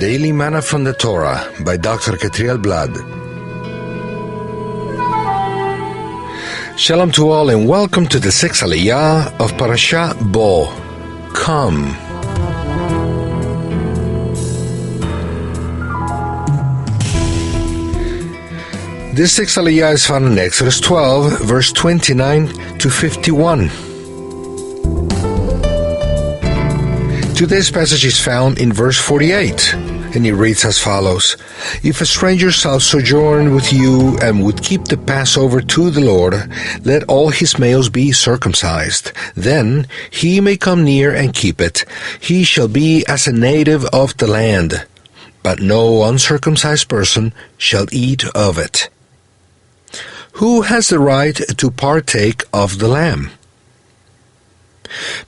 Daily Manna from the Torah by Dr. Ketriel Blad. Shalom to all and welcome to the sixth Aliyah of Parashat Bo. Come. This sixth Aliyah is found in Exodus 12, verse 29 to 51. Today's passage is found in verse 48, and it reads as follows: If a stranger shall sojourn with you and would keep the Passover to the Lord, let all his males be circumcised. Then he may come near and keep it. He shall be as a native of the land, but no uncircumcised person shall eat of it. Who has the right to partake of the lamb?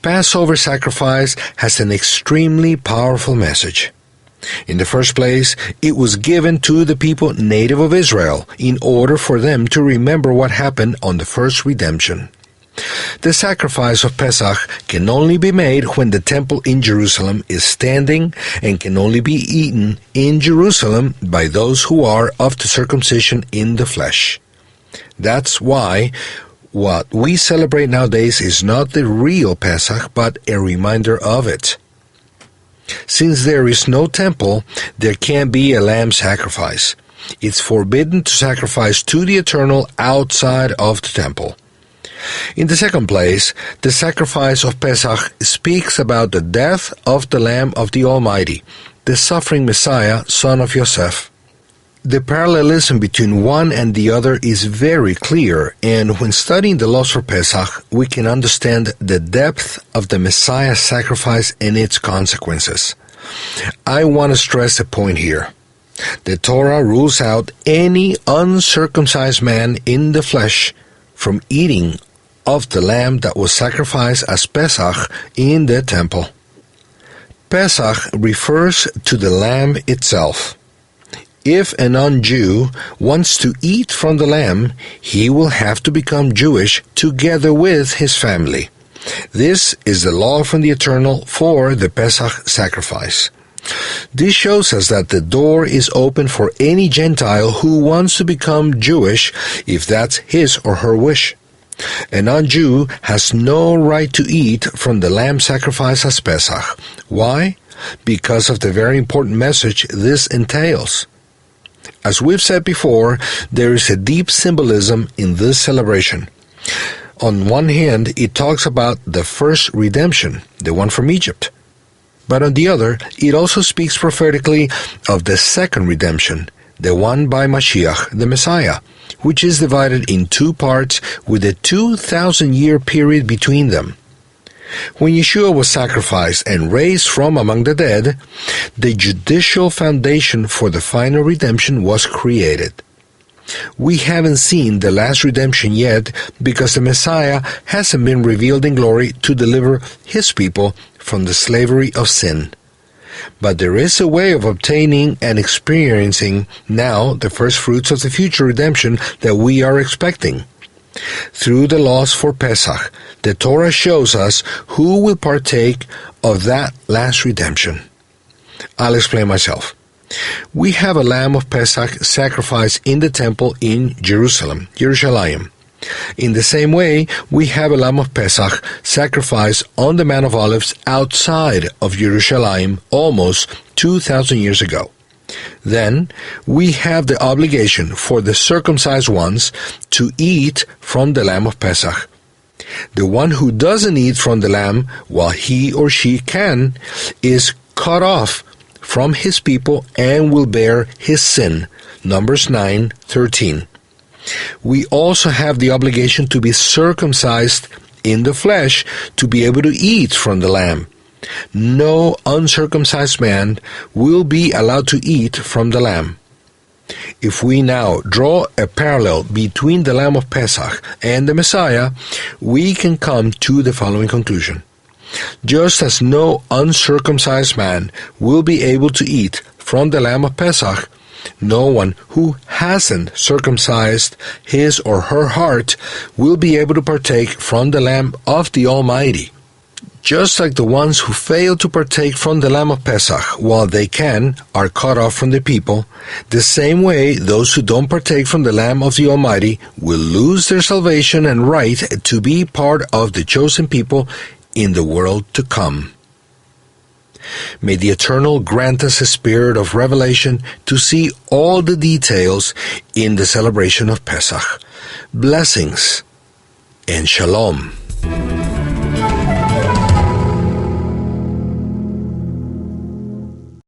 Passover sacrifice has an extremely powerful message. In the first place, it was given to the people native of Israel in order for them to remember what happened on the first redemption. The sacrifice of Pesach can only be made when the temple in Jerusalem is standing and can only be eaten in Jerusalem by those who are of the circumcision in the flesh. That's why what we celebrate nowadays is not the real Pesach, but a reminder of it. Since there is no temple, there can't be a lamb sacrifice. It's forbidden to sacrifice to the Eternal outside of the temple. In the second place, the sacrifice of Pesach speaks about the death of the Lamb of the Almighty, the suffering Messiah, son of Yosef. The parallelism between one and the other is very clear, and when studying the laws for Pesach, we can understand the depth of the Messiah's sacrifice and its consequences. I want to stress a point here. The Torah rules out any uncircumcised man in the flesh from eating of the lamb that was sacrificed as Pesach in the temple. Pesach refers to the lamb itself. If a non-Jew wants to eat from the lamb, he will have to become Jewish together with his family. This is the law from the Eternal for the Pesach sacrifice. This shows us that the door is open for any Gentile who wants to become Jewish if that's his or her wish. A non-Jew has no right to eat from the lamb sacrifice as Pesach. Why? Because of the very important message this entails. As we've said before, there is a deep symbolism in this celebration. On one hand, it talks about the first redemption, the one from Egypt. But on the other, it also speaks prophetically of the second redemption, the one by Mashiach, the Messiah, which is divided in two parts with a 2,000-year period between them. When Yeshua was sacrificed and raised from among the dead, the judicial foundation for the final redemption was created. We haven't seen the last redemption yet because the Messiah hasn't been revealed in glory to deliver his people from the slavery of sin. But there is a way of obtaining and experiencing now the first fruits of the future redemption that we are expecting. Through the laws for Pesach, the Torah shows us who will partake of that last redemption. I'll explain myself. We have a lamb of Pesach sacrificed in the temple in Jerusalem, Yerushalayim. In the same way, we have a lamb of Pesach sacrificed on the Mount of Olives outside of Yerushalayim almost 2,000 years ago. Then, we have the obligation for the circumcised ones to eat from the lamb of Pesach. The one who doesn't eat from the lamb while he or she can is cut off from his people and will bear his sin. Numbers 9:13. We also have the obligation to be circumcised in the flesh to be able to eat from the lamb. No uncircumcised man will be allowed to eat from the lamb. If we now draw a parallel between the lamb of Pesach and the Messiah, we can come to the following conclusion. Just as no uncircumcised man will be able to eat from the lamb of Pesach, no one who hasn't circumcised his or her heart will be able to partake from the lamb of the Almighty. Just like the ones who fail to partake from the lamb of Pesach while they can are cut off from the people, the same way those who don't partake from the Lamb of the Almighty will lose their salvation and right to be part of the chosen people in the world to come. May the Eternal grant us a spirit of revelation to see all the details in the celebration of Pesach. Blessings and Shalom.